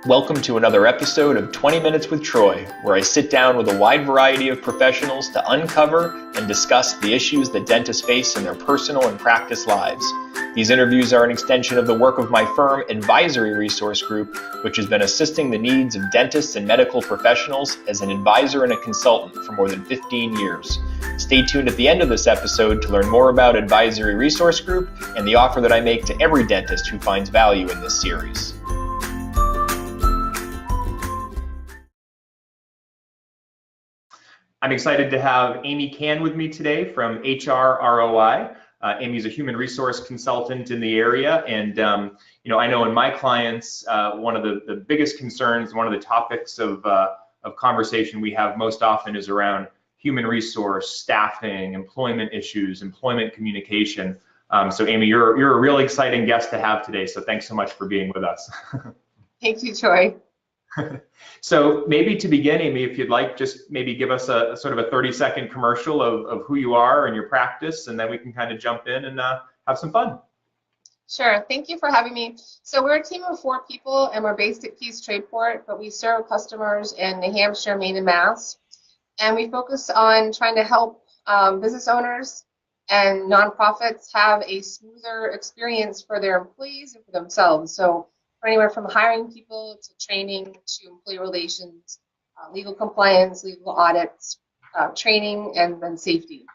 Welcome to another episode of 20 Minutes with Troy, where I sit down with a wide variety of professionals to uncover and discuss the issues that dentists face in their personal and practice lives. These interviews are an extension of the work of my firm, Advisory Resource Group, which has been assisting the needs of dentists and medical professionals as an advisor and a consultant for more than 15 years. Stay tuned at the end of this episode to learn more about Advisory Resource Group and the offer that I make to every dentist who finds value in this series. I'm excited to have Amy Cann with me today from HR-ROI. Amy's a human resource consultant in the area, and I know in my clients, one of the biggest concerns, one of the topics of conversation we have most often is around human resource, staffing, employment issues, employment communication. So Amy, you're a really exciting guest to have today, so thanks so much for being with us. Thank you, Troy. So maybe to begin, Amy, if you'd like, just maybe give us a sort of a 30-second commercial of who you are and your practice, and then we can kind of jump in and have some fun. Sure. Thank you for having me. So we're a team of 4 people, and we're based at Keys Tradeport, but we serve customers in New Hampshire, Maine, and Mass. And we focus on trying to help business owners and nonprofits have a smoother experience for their employees and for themselves. So for anywhere from hiring people to training to employee relations, legal compliance, legal audits, training, and then safety.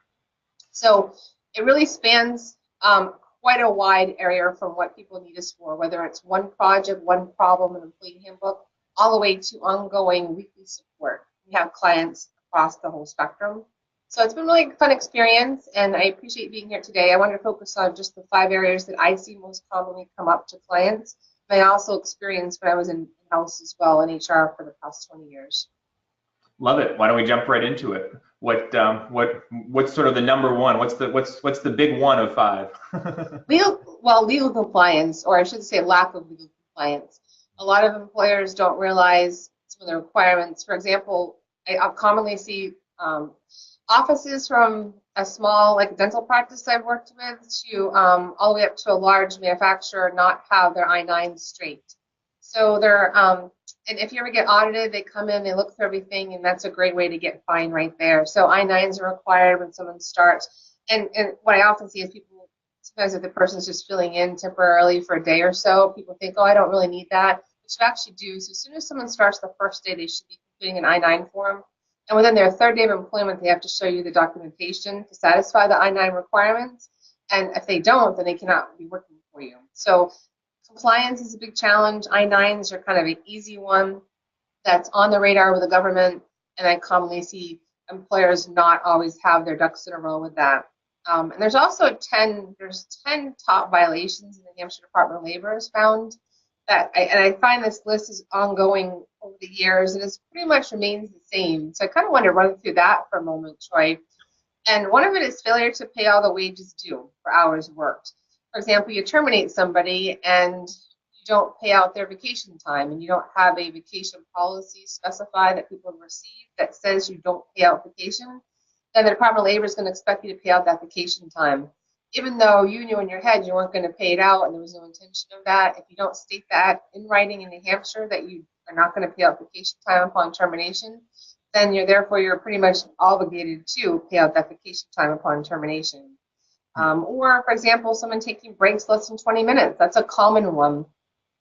So it really spans quite a wide area from what people need us for, whether it's one project, one problem, an employee handbook, all the way to ongoing weekly support. We have clients across the whole spectrum. So it's been really a fun experience, and I appreciate being here today. I wanted to focus on just the 5 areas that I see most commonly come up to clients. I also experienced when I was in-house as well in HR for the past 20 years. Love it. Why don't we jump right into it? What's sort of the number one? What's the big one of 5? Legal compliance, or I should say lack of legal compliance. A lot of employers don't realize some of the requirements. For example, I commonly see offices from a small dental practice I've worked with to all the way up to a large manufacturer not have their I-9 straight. So they're and if you ever get audited, they come in, they look through everything, and that's a great way to get fined right there. So I-9s are required when someone starts. And what I often see is people, sometimes if the person's just filling in temporarily for a day or so, people think, oh, I don't really need that, which you actually do. So as soon as someone starts the first day, they should be completing an I-9 form. And within their 3rd day of employment, they have to show you the documentation to satisfy the I-9 requirements. And if they don't, then they cannot be working for you. So compliance is a big challenge. I-9s are kind of an easy one that's on the radar with the government. And I commonly see employers not always have their ducks in a row with that. And there's also 10 top violations in the New Hampshire Department of Labor is found. I find this list is ongoing over the years, and it pretty much remains the same. So I kind of want to run through that for a moment, Troy. And one of it is failure to pay all the wages due for hours worked. For example, you terminate somebody and you don't pay out their vacation time, and you don't have a vacation policy specified that people receive that says you don't pay out vacation, then the Department of Labor is going to expect you to pay out that vacation time. Even though you knew in your head you weren't going to pay it out and there was no intention of that, if you don't state that in writing in New Hampshire that you are not going to pay out vacation time upon termination, then you're pretty much obligated to pay out that vacation time upon termination. Or, for example, someone taking breaks less than 20 minutes. That's a common one.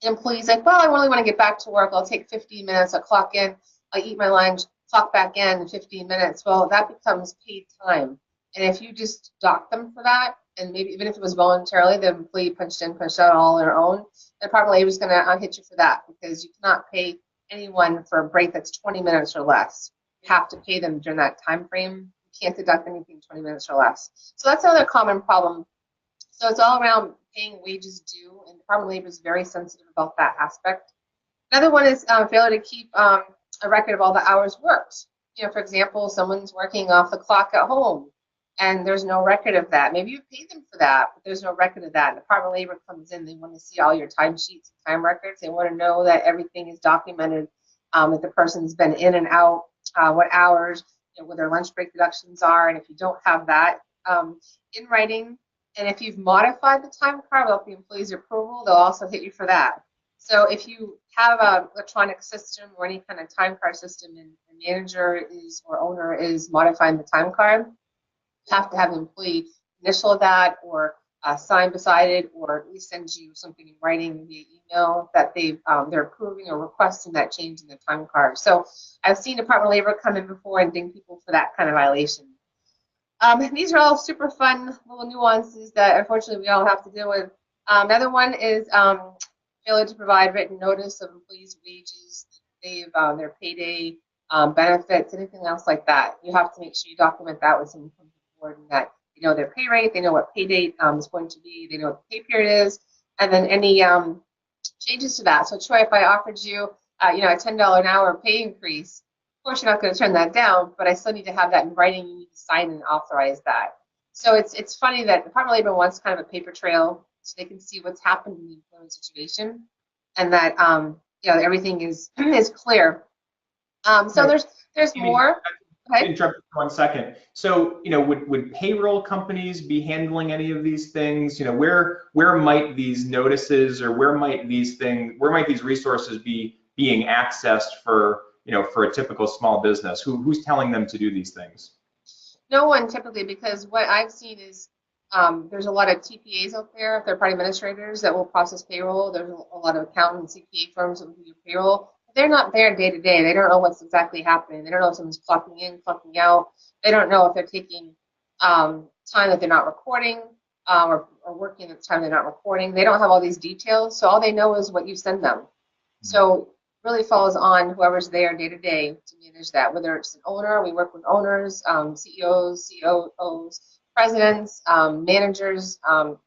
The employee's like, well, I really want to get back to work. I'll take 15 minutes. I'll clock in. I'll eat my lunch, clock back in 15 minutes. Well, that becomes paid time. And if you just dock them for that, and maybe even if it was voluntarily, the employee punched in, punched out all on their own, the Department of Labor is going to hit you for that, because you cannot pay anyone for a break that's 20 minutes or less. You have to pay them during that time frame. You can't deduct anything 20 minutes or less. So that's another common problem. So it's all around paying wages due, and the Department of Labor is very sensitive about that aspect. Another one is failure to keep a record of all the hours worked. For example, someone's working off the clock at home, and there's no record of that. Maybe you paid them for that, but there's no record of that. The Department of Labor comes in, they want to see all your timesheets and time records. They want to know that everything is documented, that the person's been in and out, what hours, what their lunch break deductions are. And if you don't have that in writing, and if you've modified the time card without the employee's approval, they'll also hit you for that. So if you have a electronic system or any kind of time card system and the manager is or owner is modifying the time card, you have to have the employee initial that or sign beside it, or at least send you something in writing via email that they're approving or requesting that change in the time card. So I've seen Department of Labor come in before and ding people for that kind of violation. These are all super fun little nuances that unfortunately we all have to deal with. Another one is failure to provide written notice of employees' wages, their payday, benefits, anything else like that. You have to make sure you document that with someone from the board, and that they know their pay rate, they know what pay date is going to be, they know what the pay period is, and then any changes to that. So Troy, if I offered you, a $10 an hour pay increase, of course you're not going to turn that down, but I still need to have that in writing. You need to sign and authorize that. So it's funny that the Department of Labor wants kind of a paper trail so they can see what's happened in the employment situation, and that everything is clear. So Right. there's Amy, more. interrupt for 1 second. So, would payroll companies be handling any of these things? Where might these notices or where might these resources be being accessed for a typical small business? Who's telling them to do these things? No one typically, because what I've seen is there's a lot of TPAs out there, third-party administrators that will process payroll. There's a lot of accountant and CPA firms that will do your payroll. They're not there day to day. They don't know what's exactly happening. They don't know if someone's clocking in, clocking out. They don't know if they're taking time that they're not recording or working at the time they're not recording. They don't have all these details, so all they know is what you send them. So it really falls on whoever's there day to day to manage that, whether it's an owner. We work with owners, CEOs, COOs, presidents, managers.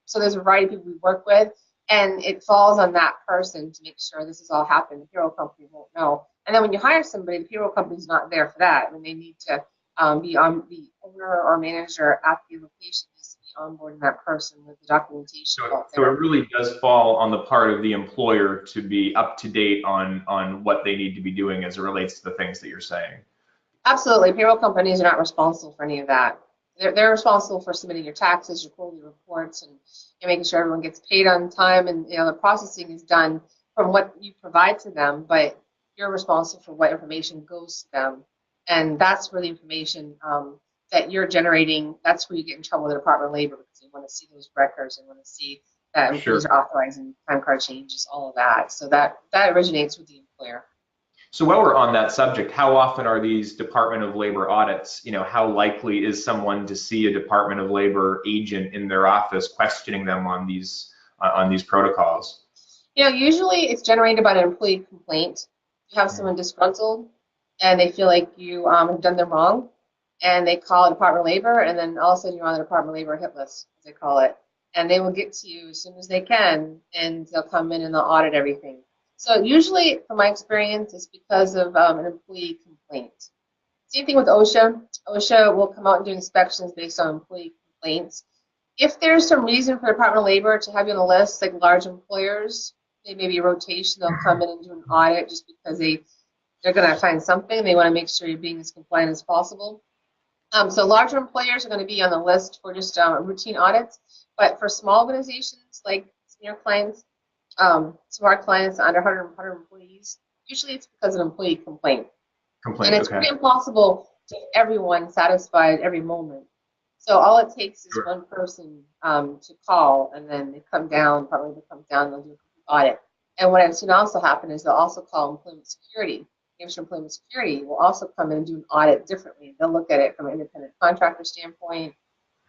So there's a variety of people we work with. And it falls on that person to make sure this has all happened. The payroll company won't know. And then when you hire somebody, the payroll company's not there for that. When they need to be on the owner or manager at the location needs to be onboarding that person with the documentation. So it really does fall on the part of the employer to be up to date on what they need to be doing as it relates to the things that you're saying. Absolutely. Payroll companies are not responsible for any of that. They're responsible for submitting your taxes, your quarterly reports, and making sure everyone gets paid on time. And the processing is done from what you provide to them, but you're responsible for what information goes to them. And that's where the information that you're generating, that's where you get in trouble with the Department of Labor, because they want to see those records and want to see that employees are authorizing time card changes, all of that. So that originates with the employer. So while we're on that subject, how often are these Department of Labor audits? How likely is someone to see a Department of Labor agent in their office questioning them on these protocols? Usually it's generated by an employee complaint. You have someone disgruntled and they feel like you have done them wrong, and they call the Department of Labor, and then all of a sudden you're on the Department of Labor hit list, as they call it, and they will get to you as soon as they can, and they'll come in and they'll audit everything. So usually, from my experience, it's because of an employee complaint. Same thing with OSHA. OSHA will come out and do inspections based on employee complaints. If there's some reason for the Department of Labor to have you on the list, like large employers, they may be a rotation, they'll come in and do an audit just because they're going to find something. They want to make sure you're being as compliant as possible. So larger employers are going to be on the list for just routine audits. But for small organizations like your clients, some of our clients under 100 employees, usually it's because of an employee complaint. And it's pretty impossible to get everyone satisfied every moment. So all it takes is one person to call, and then they come down, probably they come down and they'll do a complete audit. And what I've seen also happen is they'll also call employment security. New Hampshire Employment Security will also come in and do an audit differently. They'll look at it from an independent contractor standpoint,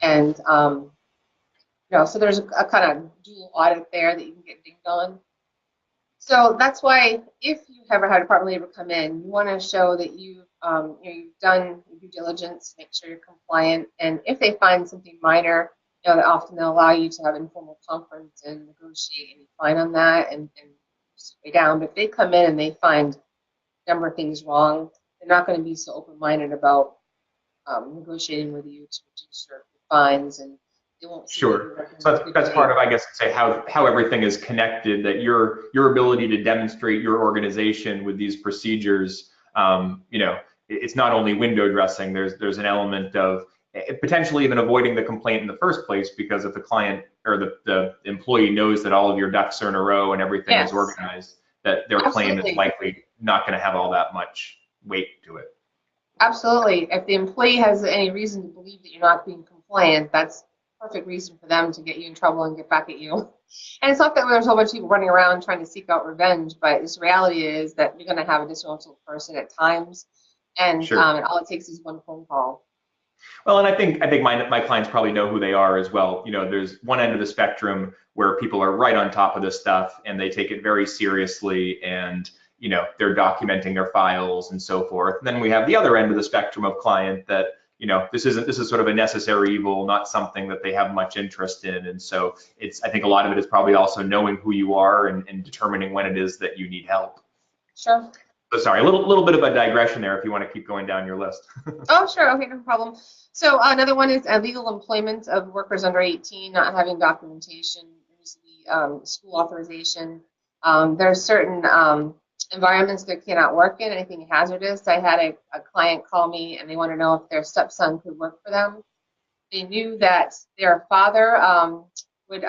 and so there's a kind of dual audit there that you can get dinged on. So that's why if you ever had Department of Labor come in, you want to show that you've done your due diligence, make sure you're compliant, and if they find something minor, that often they'll allow you to have an informal conference and negotiate any fine on that and stay down. But if they come in and they find a number of things wrong, they're not going to be so open-minded about negotiating with you to reduce your fines, and they won't see. Sure. So that's part of, I guess, say how everything is connected. That your ability to demonstrate your organization with these procedures, it's not only window dressing. There's an element of potentially even avoiding the complaint in the first place, because if the client or the employee knows that all of your ducks are in a row and everything is organized, that their claim is Absolutely. likely not going to have all that much weight to it. Absolutely. If the employee has any reason to believe that you're not being compliant, that's perfect reason for them to get you in trouble and get back at you. And it's not that there's a whole bunch of people running around trying to seek out revenge, but this reality is that you're going to have a disgruntled person at times, and Sure. all it takes is one phone call. Well, and I think my clients probably know who they are as well. You know, there's one end of the spectrum where people are right on top of this stuff and they take it very seriously, and you know, they're documenting their files and so forth. And then we have the other end of the spectrum of client that, you know, this is sort of a necessary evil, not something that they have much interest in. And so I think a lot of it is probably also knowing who you are and determining when it is that you need help. Sure. So sorry, a little bit of a digression there if you want to keep going down your list. Oh, sure. Okay, no problem. So another one is illegal employment of workers under 18, not having documentation. There's the school authorization. There's certain environments they cannot work in, anything hazardous. I had a client call me and they want to know if their stepson could work for them. They knew that their father would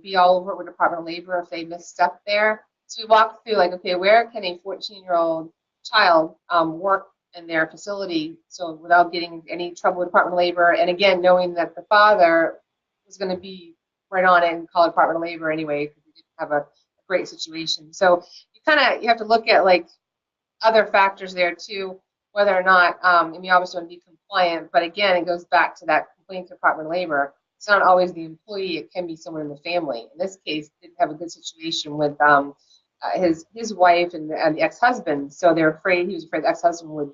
be all over with Department of Labor if they misstepped there. So we walked through like, okay, where can a 14-year-old child work in their facility so without getting any trouble with Department of Labor, and again knowing that the father was going to be right on it and call Department of Labor anyway because we didn't have a great situation. So you have to look at like other factors there too, whether or not and you obviously want to be compliant, but again it goes back to that complaint to Department of Labor. It's not always the employee, it can be someone in the family. In this case, didn't have a good situation with his wife and the ex-husband, so he was afraid the ex-husband would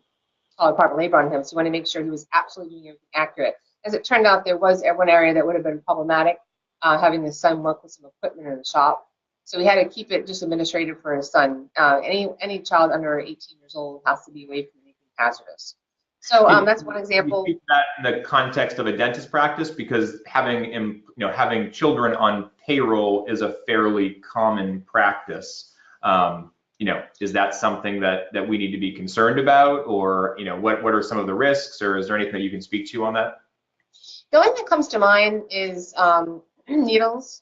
call Department of Labor on him, so he wanted to make sure he was absolutely doing everything accurate. As it turned out, there was one area that would have been problematic, having his son work with some equipment in the shop. So we had to keep it just administrative for his son. Any child under 18 years old has to be away from anything hazardous. So that's one example. Can you speak to that in the context of a dentist practice, because having children on payroll is a fairly common practice. Is that something that we need to be concerned about, or what are some of the risks, or is there anything that you can speak to on that? The only thing that comes to mind is needles.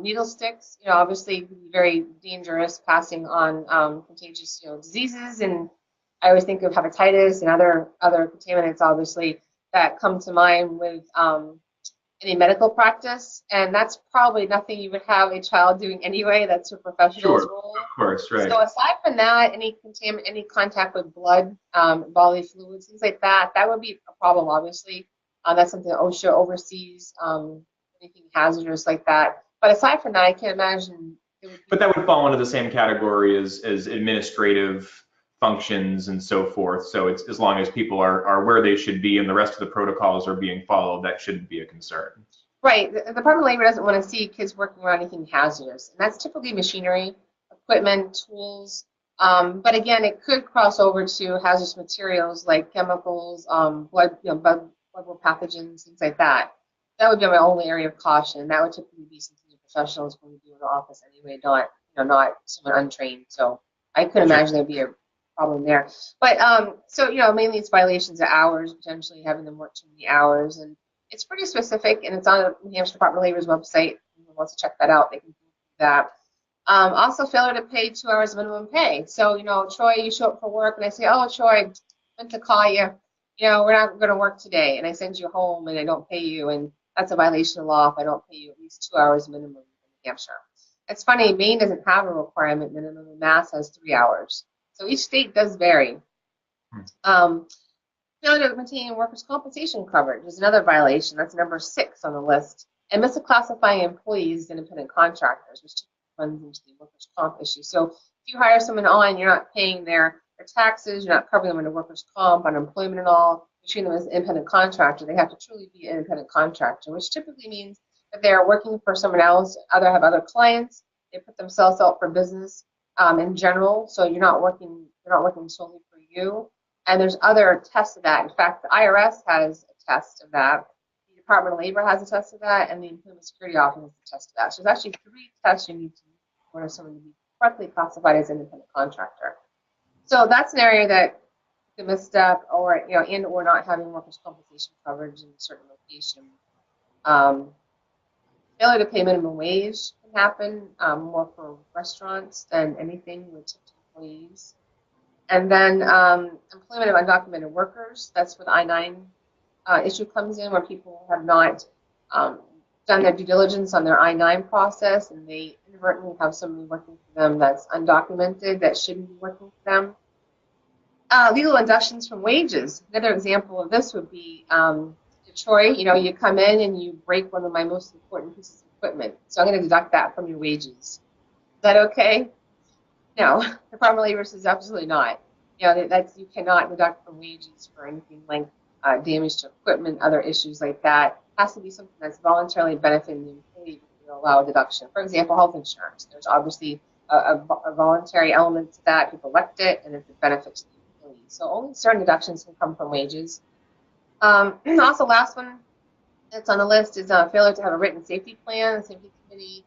Needle sticks, obviously very dangerous, passing on contagious, diseases. And I always think of hepatitis and other contaminants, obviously, that come to mind with any medical practice. And that's probably nothing you would have a child doing anyway. That's a professional's role. Of course, right. So aside from that, any contact with blood, bodily fluids, things like that, that would be a problem, obviously. That's something that OSHA oversees, anything hazardous like that. But aside from that, I can't imagine. But that would fall into the same category as administrative functions and so forth. So it's as long as people are where they should be and the rest of the protocols are being followed, that shouldn't be a concern. Right. The Department of Labor doesn't want to see kids working around anything hazardous, and that's typically machinery, equipment, tools. But again, it could cross over to hazardous materials like chemicals, bloodborne pathogens, things like that. That would be my only area of caution. That would typically be something that professionals when we do in the office anyway, not someone untrained. So I could imagine there'd be a problem there. But mainly it's violations of hours, potentially having them work too many hours, and it's pretty specific, and it's on the New Hampshire Department of Labor's website. If anyone wants to check that out, they can do that. Also, failure to pay 2 hours minimum pay. So, Troy, you show up for work, and I say, oh, Troy, I meant to call you. We're not going to work today, and I send you home, and I don't pay you, and that's a violation of law if I don't pay you at least 2 hours minimum in New Hampshire. It's funny, Maine doesn't have a requirement minimum, and Mass has 3 hours. So each state does vary. Failure to maintain workers' compensation coverage is another violation. That's number 6 on the list. And misclassifying employees as independent contractors, which runs into the workers' comp issue. So if you hire someone on, you're not paying their taxes, you're not covering them under workers' comp, unemployment and all, you treat them as an independent contractor. They have to truly be an independent contractor, which typically means that they're working for someone else, have other clients, they put themselves out for business in general. So you're not working solely for you. And there's other tests of that. In fact, the IRS has a test of that. The Department of Labor has a test of that, and the Employment Security Office has a test of that. So there's actually 3 tests you need to do in order for someone to be correctly classified as an independent contractor. So that's an area that the misstep, or in or not having workers' compensation coverage in a certain location. Failure to pay minimum wage can happen more for restaurants than anything with tipped employees. And then employment of undocumented workers, that's where the I-9 issue comes in, where people have not done their due diligence on their I-9 process, and they inadvertently have somebody working for them that's undocumented that shouldn't be working for them. Legal deductions from wages. Another example of this would be Detroit. You know, you come in and you break one of my most important pieces of equipment, so I'm going to deduct that from your wages. Is that okay? No, the Department of Labor says absolutely not. You know, that's, you cannot deduct from wages for anything like damage to equipment, other issues like that. It has to be something that's voluntarily benefiting the employee to allow a deduction. For example, health insurance. There's obviously a voluntary element to that. People elect it, and it's a benefit to the employee. So only certain deductions can come from wages. Also, last one that's on the list is failure to have a written safety plan, safety committee,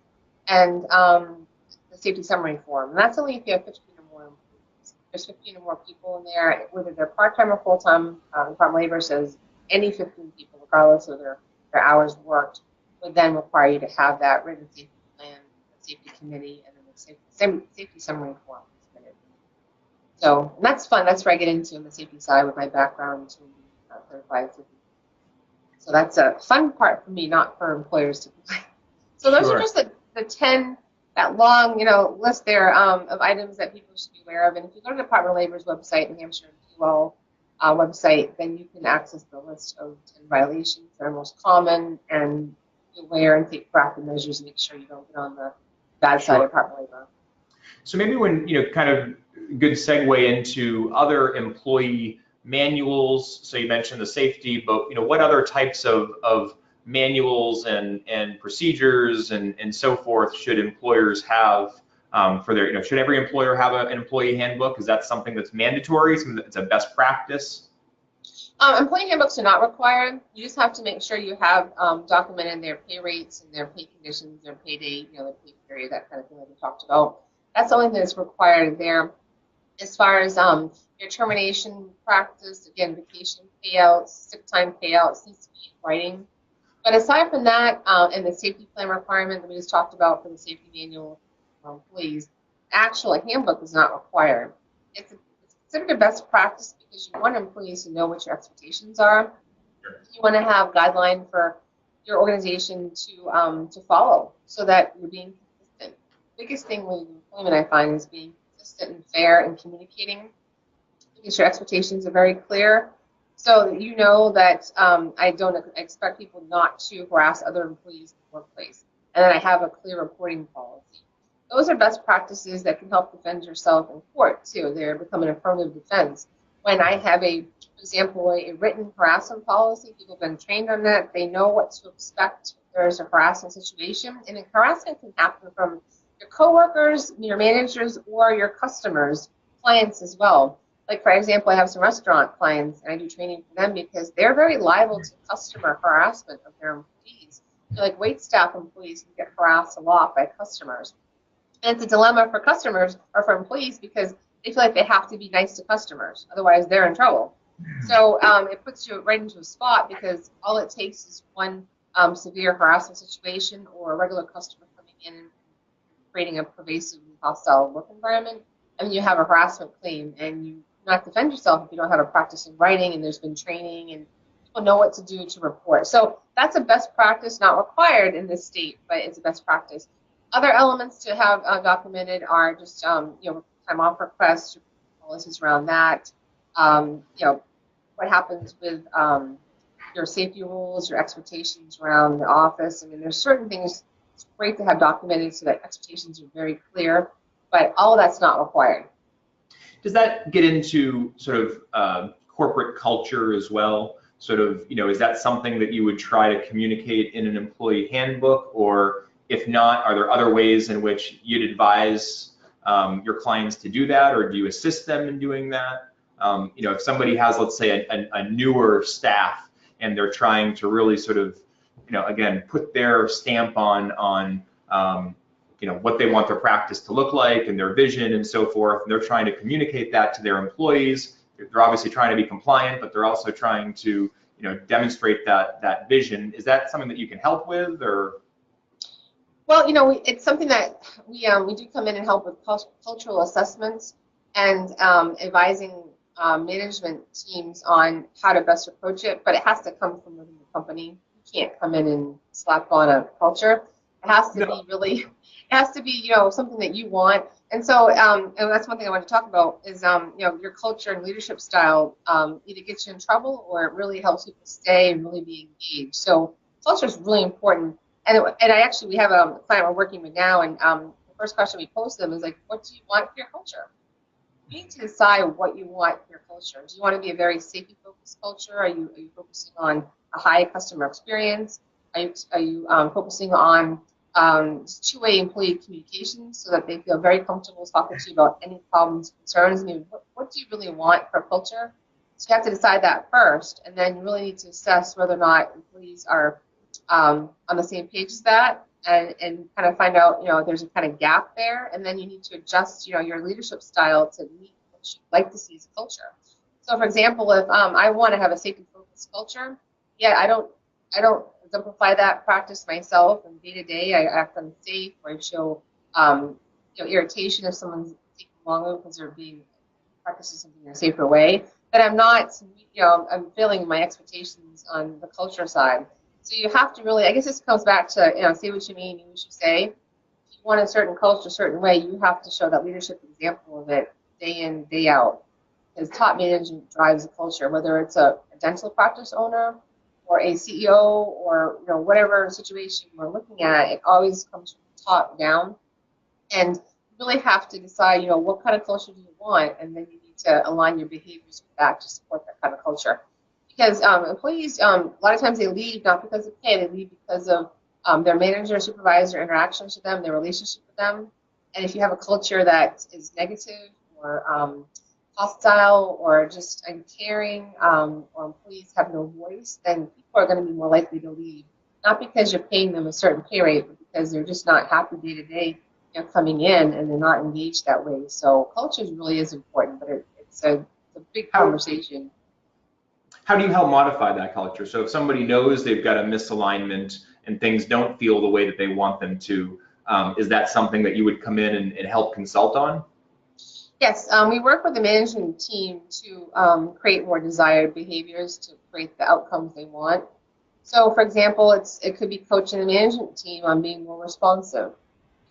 and the safety summary form. And that's only if you have 15 or more employees. There's 15 or more people in there, whether they're part-time or full-time. Department of Labor says any 15 people, regardless of their hours worked, would then require you to have that written safety plan, the safety committee, and then the safety summary form submitted. So, and that's fun. That's where I get into on the safety side with my background to certified safety. So that's a fun part for me, not for employers to complain. So those Sure. are just the 10, that long, you know, list there of items that people should be aware of. And if you go to the Department of Labor's website, New Hampshire UL website, then you can access the list of 10 violations that are most common, and be aware and take proactive measures and make sure you don't get on the bad side of Department of Labor. So maybe when, you know, kind of good segue into other employee manuals. So you mentioned the safety, but, you know, what other types of manuals and procedures and so forth should employers have for their, you know, should every employer have an employee handbook? Is that something that's mandatory? Something that's a best practice? Employee handbooks are not required. You just have to make sure you have documented their pay rates and their pay conditions, their pay date, you know, the pay period, that kind of thing that we talked about. That's the only thing that's required there. As far as your termination practice, again, vacation payouts, sick time payouts, needs to be in writing. But aside from that, and the safety plan requirement that we just talked about for the safety manual for employees, actual handbook is not required. It's considered a best practice because you want employees to know what your expectations are. You want to have guidelines for your organization to follow so that you're being consistent. The biggest thing with employment, I find, is being consistent and fair and communicating, because your expectations are very clear, so that you know that I don't expect people not to harass other employees in the workplace, and then I have a clear reporting policy. Those are best practices that can help defend yourself in court too. They're becoming an affirmative defense. When I have for example, a written harassment policy, people have been trained on that. They know what to expect if there's a harassment situation, and harassment can happen from your coworkers, your managers, or your customers, clients as well. Like, for example, I have some restaurant clients, and I do training for them because they're very liable to customer harassment of their employees. So, like, waitstaff employees can get harassed a lot by customers. And it's a dilemma for customers or for employees because they feel like they have to be nice to customers, otherwise they're in trouble. So it puts you right into a spot because all it takes is one severe harassment situation or a regular customer coming in and creating a pervasive hostile work environment. I mean, you have a harassment claim, and you cannot defend yourself if you don't have a practice in writing and there's been training and people know what to do to report. So that's a best practice, not required in this state, but it's a best practice. Other elements to have documented are just, you know, time off requests, policies around that. You know, what happens with your safety rules, your expectations around the office. I mean, there's certain things it's great to have documented so that expectations are very clear, but all of that's not required. Does that get into sort of corporate culture as well? Sort of, you know, is that something that you would try to communicate in an employee handbook, or if not, are there other ways in which you'd advise your clients to do that, or do you assist them in doing that? You know, if somebody has, let's say, a newer staff and they're trying to really sort of, you know, again, put their stamp on you know, what they want their practice to look like and their vision and so forth, and they're trying to communicate that to their employees. They're obviously trying to be compliant, but they're also trying to, you know, demonstrate that vision. Is that something that you can help with, or? Well, it's something that we do come in and help with cultural assessments and advising management teams on how to best approach it, but it has to come from within the company. You can't come in and slap on a culture. It has to be really, it has to be, something that you want. And so, and that's one thing I want to talk about is, your culture and leadership style either gets you in trouble or it really helps people stay and really be engaged. So culture is really important. We have a client we're working with now, and the first question we pose them is like, what do you want for your culture? You need to decide what you want for your culture. Do you want to be a very safety-focused culture? Are you focusing on a high customer experience? Are you focusing on two-way employee communication so that they feel very comfortable talking to you about any problems, concerns? I mean, what do you really want for culture? So you have to decide that first, and then you really need to assess whether or not employees are on the same page as that, and kind of find out, if there's a kind of gap there, and then you need to adjust, your leadership style to meet what you'd like to see as a culture. So, for example, if I want to have a safety-focused culture, yeah, I don't exemplify that practice myself, and day to day, I act unsafe, or I show, irritation if someone's taking longer because they're being practicing something in a safer way. But I'm not, I'm failing my expectations on the culture side. So you have to really, I guess this comes back to, say what you mean, mean what you say. If you want a certain culture, a certain way, you have to show that leadership example of it day in, day out. Because top management drives the culture, whether it's a dental practice owner or a CEO or, whatever situation we're looking at, it always comes from the top down. And you really have to decide, what kind of culture do you want, and then you need to align your behaviors with that to support that kind of culture. Because employees, a lot of times they leave not because of pay, they leave because of their manager, supervisor interactions with them, their relationship with them. And if you have a culture that is negative or hostile or just uncaring, or employees have no voice, then people are going to be more likely to leave. Not because you're paying them a certain pay rate, but because they're just not happy day to day, coming in, and they're not engaged that way. So culture really is important, but it's a big conversation. How do you help modify that culture? So if somebody knows they've got a misalignment and things don't feel the way that they want them to, is that something that you would come in and help consult on? Yes, we work with the management team to create more desired behaviors to create the outcomes they want. So, for example, it could be coaching the management team on being more responsive,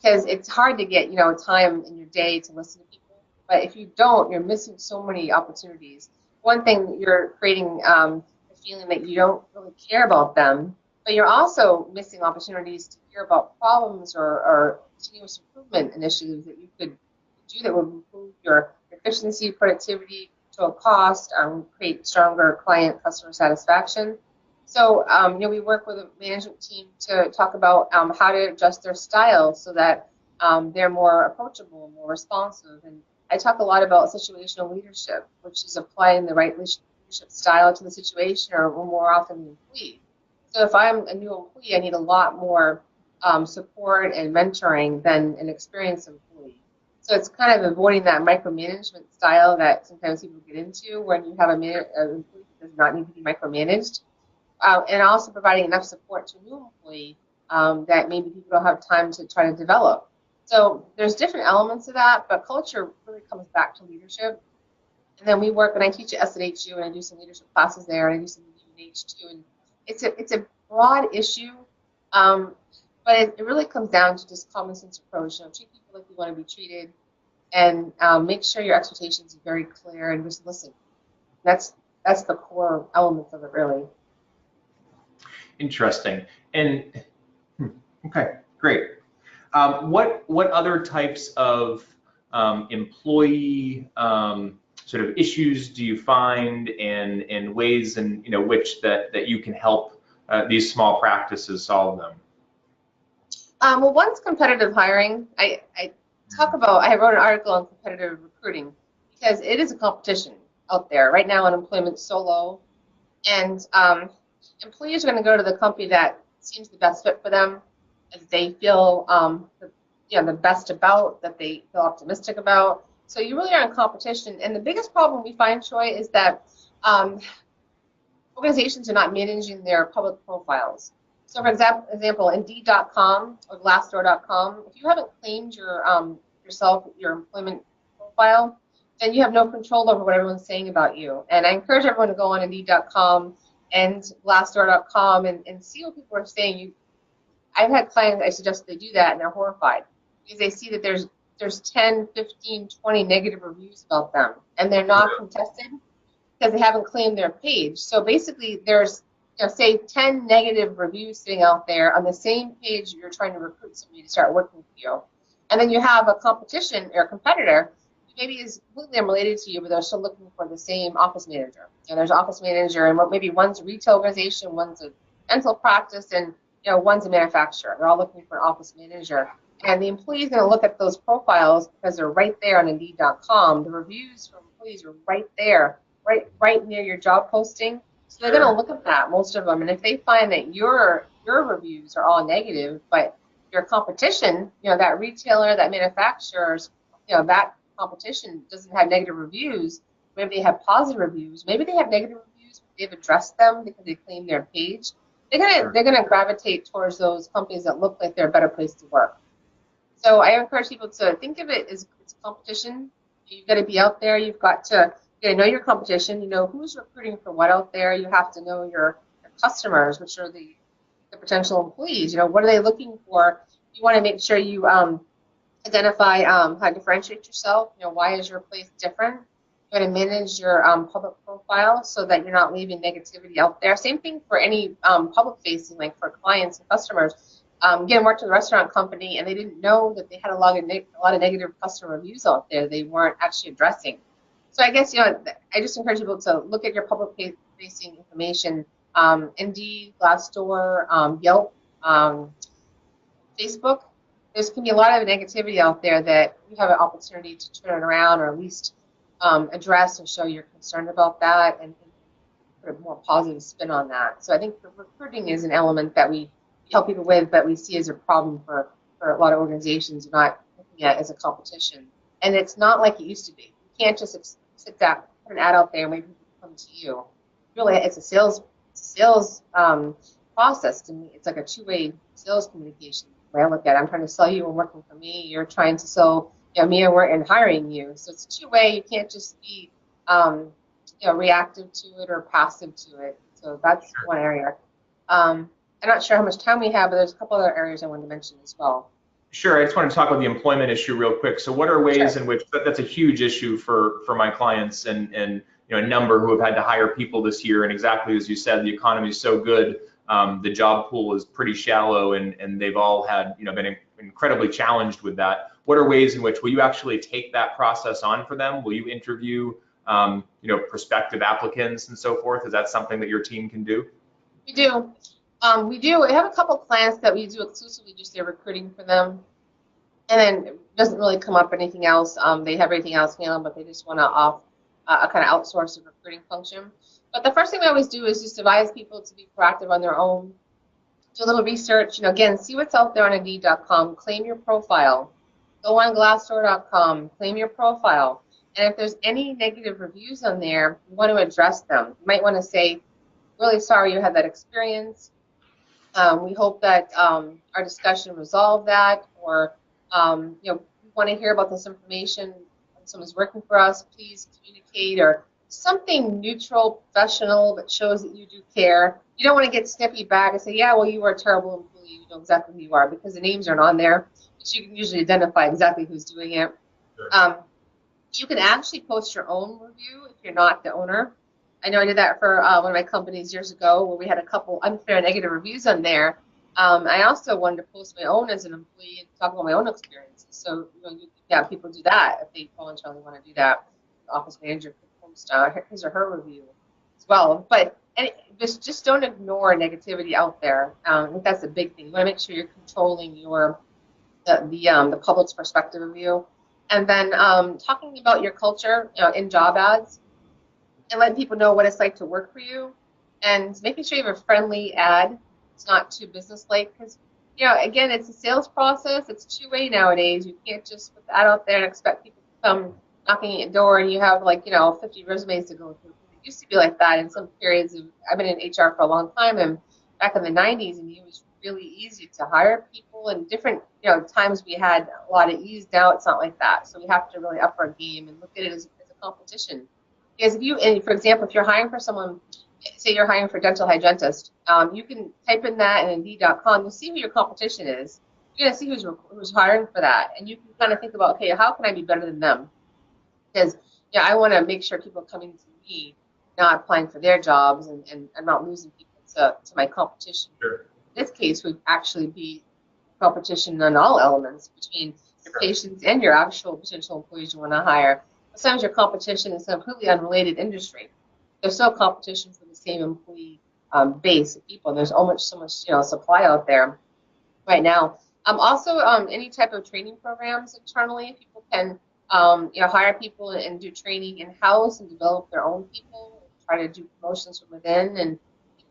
because it's hard to get time in your day to listen to people. But if you don't, you're missing so many opportunities. One thing, you're creating the feeling that you don't really care about them, but you're also missing opportunities to hear about problems or continuous improvement initiatives that you could do that would improve your efficiency, productivity, total cost, create stronger client customer satisfaction. So, we work with a management team to talk about how to adjust their style so that they're more approachable, more responsive. And I talk a lot about situational leadership, which is applying the right leadership style to the situation, or more often the employee. So if I'm a new employee, I need a lot more support and mentoring than an experienced employee. So it's kind of avoiding that micromanagement style that sometimes people get into when you have an employee that does not need to be micromanaged. And also providing enough support to a new employee that maybe people don't have time to try to develop. So there's different elements of that, but culture really comes back to leadership. And then we work, and I teach at SNHU, and I do some leadership classes there, and I do some UNH too. And it's a broad issue, but it really comes down to just common sense approach. Treat people like you want to be treated, and make sure your expectations are very clear, and just listen. That's the core elements of it, really. Interesting. And okay, great. What other types of employee sort of issues do you find, and ways in which that you can help these small practices solve them? Well, one's competitive hiring. I wrote an article on competitive recruiting because it is a competition out there. Right now, unemployment's so low, and employees are going to go to the company that seems the best fit for them, that they feel the best about, that they feel optimistic about. So you really are in competition. And the biggest problem we find, Troy, is that organizations are not managing their public profiles. So for example, Indeed.com or Glassdoor.com, if you haven't claimed your your employment profile, then you have no control over what everyone's saying about you. And I encourage everyone to go on Indeed.com and Glassdoor.com and see what people are saying. I've had clients, I suggest they do that, and they're horrified because they see that there's 10, 15, 20 negative reviews about them, and they're not contested because they haven't claimed their page. So basically, there's, say 10 negative reviews sitting out there on the same page you're trying to recruit somebody to start working for you. And then you have a competition or a competitor who maybe is completely unrelated to you, but they're still looking for the same office manager. There's an office manager, and maybe one's a retail organization, one's a dental practice, and one's a manufacturer. They're all looking for an office manager. And the employee's going to look at those profiles because they're right there on Indeed.com. The reviews from employees are right there, right near your job posting. So they're going to look at that, most of them. And if they find that your reviews are all negative, but your competition, that retailer, that manufacturer's, that competition doesn't have negative reviews, maybe they have positive reviews, maybe they have negative reviews, but they've addressed them because they claimed their page, they're gonna gravitate towards those companies that look like they're a better place to work. So I encourage people to think of it as it's competition. You've got to be out there. You've got to know your competition. You know who's recruiting for what out there. You have to know your customers, which are the potential employees. What are they looking for? You want to make sure you identify how to differentiate yourself. Why is your place different? You want to manage your public profile so that you're not leaving negativity out there. Same thing for any public facing, like for clients and customers. Again, worked with a restaurant company, and they didn't know that they had a lot of negative customer reviews out there they weren't actually addressing. So I guess, I just encourage people to look at your public facing information, Indeed, Glassdoor, Yelp, Facebook. There's can be a lot of negativity out there that you have an opportunity to turn it around, or at least address and show you're concerned about that and put a more positive spin on that. So I think the recruiting is an element that we help people with, but we see as a problem for a lot of organizations, not looking at it as a competition. And it's not like it used to be. You can't just sit down, put an ad out there and wait for people to come to you. Really, it's a sales process to me. It's like a two-way sales communication. The way I look at it, I'm trying to sell you and working for me. You're trying to sell me and hiring you. So it's a two-way. You can't just be reactive to it or passive to it. So that's one area. I'm not sure how much time we have, but there's a couple other areas I wanted to mention as well. Sure. I just want to talk about the employment issue real quick. So what are ways in which that's a huge issue for my clients and a number who have had to hire people this year, and exactly as you said, the economy is so good, the job pool is pretty shallow, and they've all had been incredibly challenged with that. What are ways in which will you actually take that process on for them? Will you interview prospective applicants and so forth? Is that something that your team can do? We do. We have a couple clients that we do exclusively just their recruiting for them, and then it doesn't really come up anything else. They have everything else handled, but they just want to kind of outsource the recruiting function. But the first thing we always do is just advise people to be proactive on their own, do a little research. Again, see what's out there on Indeed.com, claim your profile, go on Glassdoor.com, claim your profile, and if there's any negative reviews on there, you want to address them. You might want to say, really sorry you had that experience. We hope that our discussion resolved that, or we want to hear about this information when someone's working for us. Please communicate, or something neutral, professional that shows that you do care. You don't want to get snippy back and say, yeah, well, you were a terrible employee. You know exactly who you are, because the names aren't on there, but you can usually identify exactly who's doing it. Sure. You can actually post your own review if you're not the owner. I know I did that for one of my companies years ago, where we had a couple unfair negative reviews on there. I also wanted to post my own as an employee and talk about my own experiences. So people do that if they voluntarily want to do that. The office manager could post his or her review as well. But just don't ignore negativity out there. I think that's a big thing. You want to make sure you're controlling the public's perspective of you, and then talking about your culture in job ads, and letting people know what it's like to work for you, and making sure you have a friendly ad. It's not too business-like, because, again, it's a sales process. It's two-way nowadays. You can't just put the ad out there and expect people to come knocking at your door and you have 50 resumes to go through. It used to be like that in some periods. I've been in HR for a long time, and back in the 90s, and it was really easy to hire people, and different, times we had a lot of ease. Now it's not like that. So we have to really up our game and look at it as a competition. Because for example, if you're hiring for someone, say you're hiring for a dental hygienist, you can type in that in Indeed.com. You'll see who your competition is. You're going to see who's hiring for that. And you can kind of think about, okay, how can I be better than them? Because I want to make sure people are coming to me, not applying for their jobs, and I'm not losing people to my competition. Sure. In this case would actually be competition on all elements between your patients and your actual potential employees you want to hire. Sometimes your competition is a completely unrelated industry. There's still competition for the same employee base of people. There's so much supply out there right now. Also, any type of training programs internally, people can hire people and do training in-house and develop their own people, and try to do promotions from within, and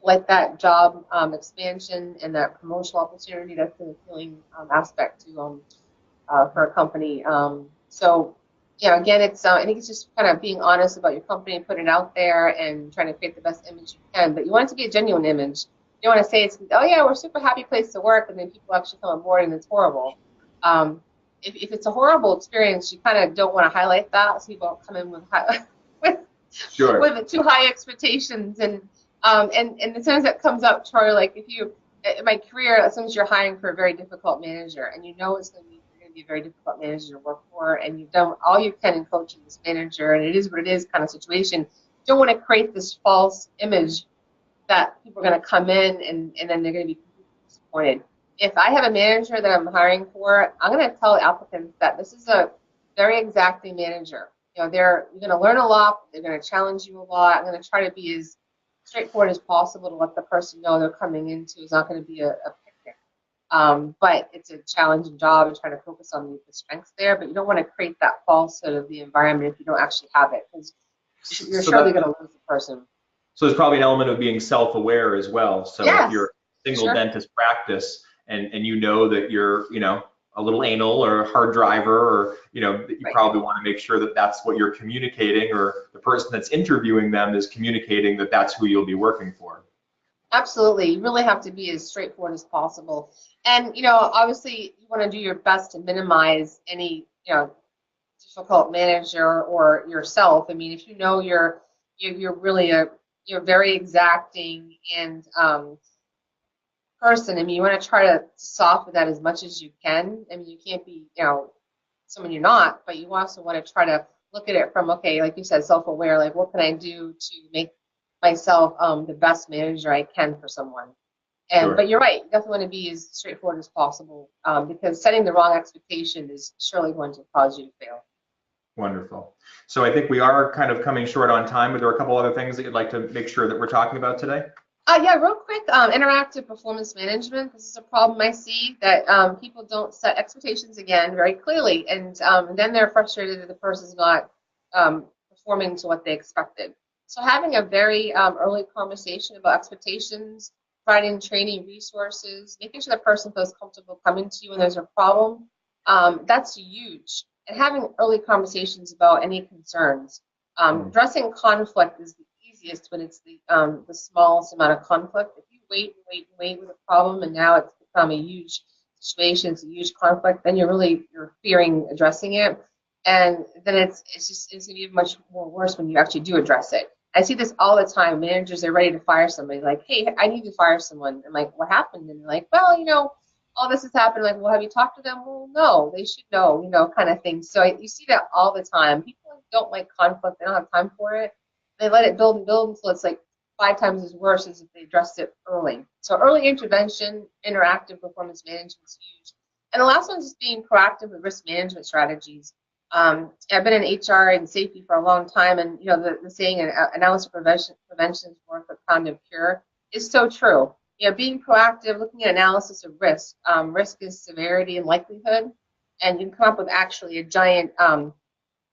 like that job expansion and that promotional opportunity. That's an appealing aspect to for a company. So again, it's I think it's just kind of being honest about your company and putting it out there and trying to create the best image you can. But you want it to be a genuine image. You don't want to say it's, oh yeah, we're a super happy place to work, and then people actually come on board and it's horrible. If it's a horrible experience, you kind of don't want to highlight that, so people don't come in with Sure. with too high expectations. And as soon as that comes up, Troy, like if you, in my career, as soon as you're hiring for a very difficult manager, and you know it's going to be a very difficult manager to work for, and you've done all you can in coaching this manager, and it is what it is kind of situation, you don't want to create this false image that people are going to come in and then they're going to be disappointed. If I have a manager that I'm hiring for, I'm going to tell applicants that this is a very exacting manager. You're going to learn a lot. They're going to challenge you a lot. I'm going to try to be as straightforward as possible to let the person know they're coming into. It's not going to be a picnic. But it's a challenging job, and trying to focus on the strengths there. But you don't want to create that falsehood of the environment if you don't actually have it, because you're surely going to lose the person. So there's probably an element of being self-aware as well. So yes, if you're a single sure. dentist practice and you know that you're, a little anal or a hard driver, or, that you right. probably want to make sure that that's what you're communicating, or the person that's interviewing them is communicating that that's who you'll be working for. Absolutely. You really have to be as straightforward as possible. And, obviously you want to do your best to minimize any, difficult manager or yourself. I mean, if you know you're really you're very exacting and person, I mean, you want to try to soften that as much as you can. I mean, you can't be, someone you're not, but you also want to try to look at it from, okay, like you said, self-aware, like what can I do to make myself the best manager I can for someone. And Sure. But you're right, you definitely want to be as straightforward as possible, because setting the wrong expectation is surely going to cause you to fail. Wonderful. So I think we are kind of coming short on time, but there are a couple other things that you'd like to make sure that we're talking about today. Yeah, real quick, interactive performance management. This is a problem I see, that people don't set expectations again very clearly, and then they're frustrated that the person's not performing to what they expected. So having a very early conversation about expectations, providing training resources, making sure the person feels comfortable coming to you when there's a problem, that's huge. And having early conversations about any concerns. Addressing conflict is the easiest when it's the smallest amount of conflict. If you wait with a problem, and now it's become a huge situation, it's a huge conflict, then you're fearing addressing it, and then it's going to be much more worse when you actually do address it. I see this all the time. Managers are ready to fire somebody, like, hey, I need to fire someone. I'm like, what happened? And they're like, well, all this has happened. Like, well, have you talked to them? Well, no, they should know, kind of thing. So you see that all the time. People don't like conflict. They don't have time for it. They let it build and build until it's like 5 times as worse as if they addressed it early. So early intervention, interactive performance management is huge. And the last one is just being proactive with risk management strategies. I've been in HR and safety for a long time, and the saying, analysis prevention is worth a pound of cure, is so true. Being proactive, looking at analysis of risk. Risk is severity and likelihood, and you can come up with actually a giant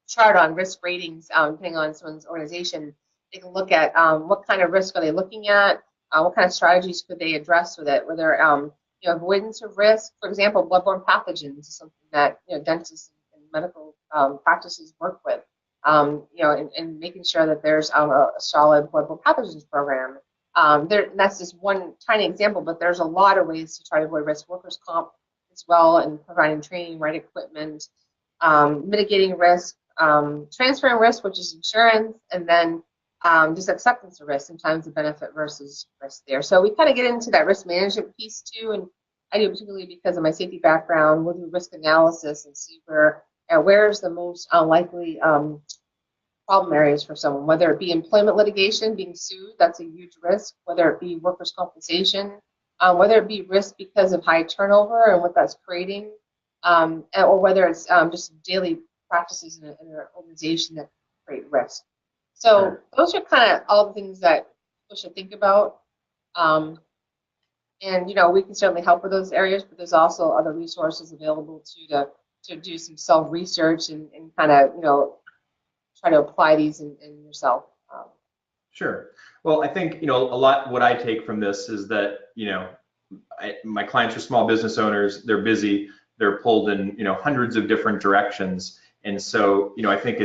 chart on risk ratings, depending on someone's organization. They can look at what kind of risk are they looking at, what kind of strategies could they address with it, whether avoidance of risk. For example, bloodborne pathogens is something that dentists and medical practices work with, and making sure that there's a solid bloodborne pathogens program. That's just one tiny example, but there's a lot of ways to try to avoid risk. Workers' comp as well, and providing training, right equipment, mitigating risk, transferring risk, which is insurance, and then just acceptance of risk, sometimes the benefit versus risk there. So we kind of get into that risk management piece too, and I do particularly because of my safety background. We'll do risk analysis and see where's the most likely problem areas for someone, whether it be employment litigation, being sued, that's a huge risk, whether it be workers' compensation, whether it be risk because of high turnover and what that's creating, or whether it's just daily practices in an organization that create risk. So those are kind of all the things that people should think about. And we can certainly help with those areas, but there's also other resources available to do some self-research and kind of try to apply these in yourself. Sure. Well, I think a lot what I take from this is that my clients are small business owners. They're busy. They're pulled in hundreds of different directions, and so I think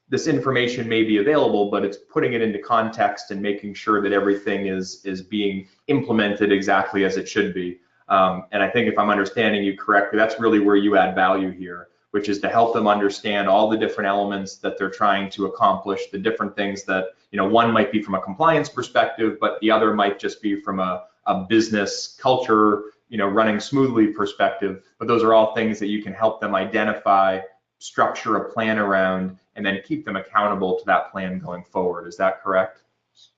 this information may be available, but it's putting it into context and making sure that everything is being implemented exactly as it should be. And I think if I'm understanding you correctly, that's really where you add value here, which is to help them understand all the different elements that they're trying to accomplish, the different things that, one might be from a compliance perspective, but the other might just be from a business culture, running smoothly perspective. But those are all things that you can help them identify, structure a plan around, and then keep them accountable to that plan going forward. Is that correct?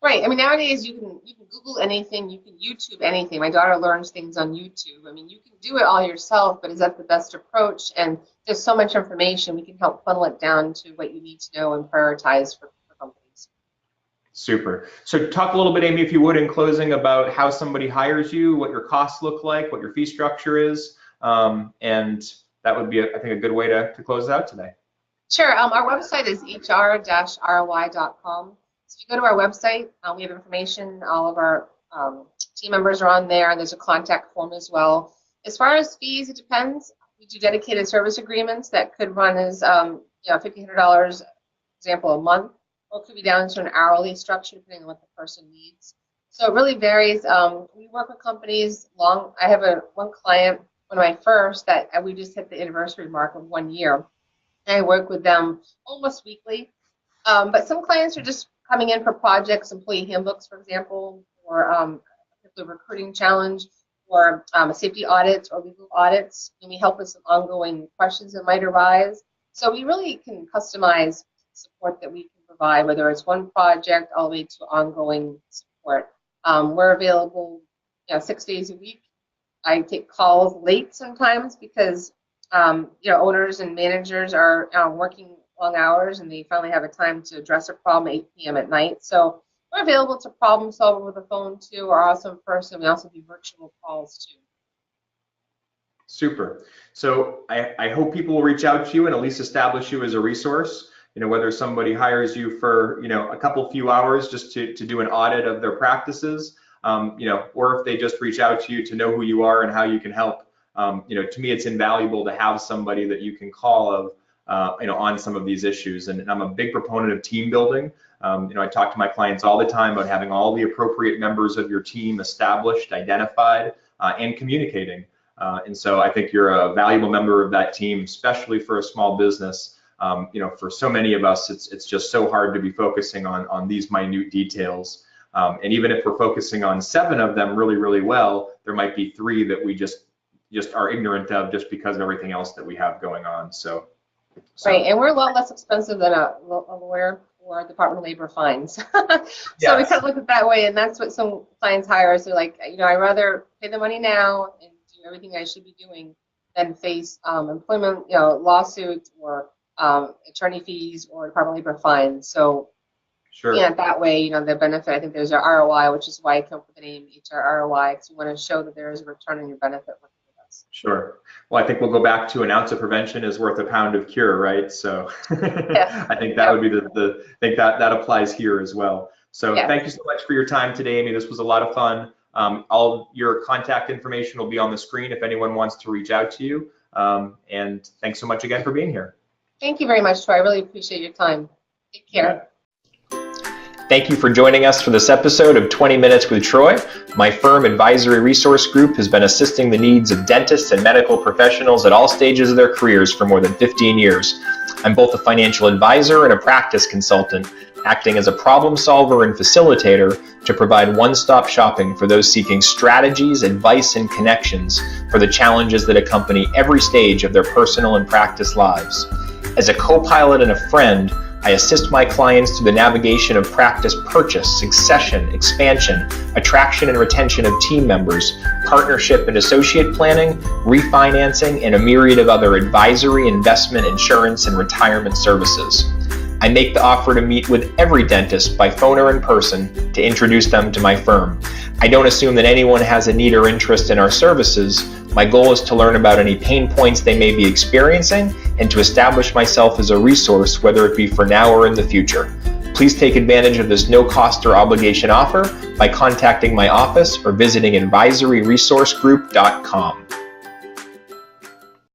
Right. I mean, nowadays you can Google anything, you can YouTube anything. My daughter learns things on YouTube. I mean, you can do it all yourself, but is that the best approach? And there's so much information, we can help funnel it down to what you need to know and prioritize for companies. Super. So talk a little bit, Amy, if you would, in closing, about how somebody hires you, what your costs look like, what your fee structure is, and that would be, I think, a good way to close it out today. Sure. Our website is HR-ROI.com. So if you go to our website, we have information. All of our team members are on there, and there's a contact form as well. As far as fees, it depends. We do dedicated service agreements that could run as $1,500, example, a month, or it could be down to an hourly structure depending on what the person needs. So it really varies. We work with companies I have one client, one of my first, that we just hit the anniversary mark of 1 year. And I work with them almost weekly. But some clients are just coming in for projects, employee handbooks, for example, or the recruiting challenge, or a safety audit or legal audits. And we help with some ongoing questions that might arise. So we really can customize support that we can provide, whether it's one project all the way to ongoing support. We're available 6 days a week. I take calls late sometimes because owners and managers are working long hours and they finally have a time to address a problem at 8 p.m. at night. So we're available to problem solve over the phone too, or also in person. We also do virtual calls too. Super. So I hope people will reach out to you and at least establish you as a resource. Whether somebody hires you for a few hours just to do an audit of their practices, or if they just reach out to you to know who you are and how you can help. To me, it's invaluable to have somebody that you can call on some of these issues. And I'm a big proponent of team building. I talk to my clients all the time about having all the appropriate members of your team established, identified, and communicating. And so I think you're a valuable member of that team, especially for a small business. For so many of us, it's just so hard to be focusing on these minute details. And even if we're focusing on 7 of them really, really well, there might be 3 that we just are ignorant of just because of everything else that we have going on. So. Right, and we're a lot less expensive than a lawyer or Department of Labor fines. So yes. We kind of look at it that way, and that's what some clients hire us. They're like, I'd rather pay the money now and do everything I should be doing than face employment, lawsuits or attorney fees or Department of Labor fines. So sure. Yeah, that way, the benefit, I think there's a ROI, which is why I come up with the name HR-ROI, because we want to show that there is a return on your benefit working with us. Sure. Well, I think we'll go back to an ounce of prevention is worth a pound of cure, right? So Yes. I think that would be I think that applies here as well. So Yes. Thank you so much for your time today, Amy. This was a lot of fun. All your contact information will be on the screen if anyone wants to reach out to you. And thanks so much again for being here. Thank you very much, Troy. I really appreciate your time. Take care. Yeah. Thank you for joining us for this episode of 20 Minutes with Troy. My firm, Advisory Resource Group, has been assisting the needs of dentists and medical professionals at all stages of their careers for more than 15 years. I'm both a financial advisor and a practice consultant, acting as a problem solver and facilitator to provide one-stop shopping for those seeking strategies, advice, and connections for the challenges that accompany every stage of their personal and practice lives. As a co-pilot and a friend, I assist my clients through the navigation of practice purchase, succession, expansion, attraction and retention of team members, partnership and associate planning, refinancing, and a myriad of other advisory, investment, insurance, and retirement services. I make the offer to meet with every dentist by phone or in person to introduce them to my firm. I don't assume that anyone has a need or interest in our services. My goal is to learn about any pain points they may be experiencing and to establish myself as a resource, whether it be for now or in the future. Please take advantage of this no cost or obligation offer by contacting my office or visiting advisoryresourcegroup.com.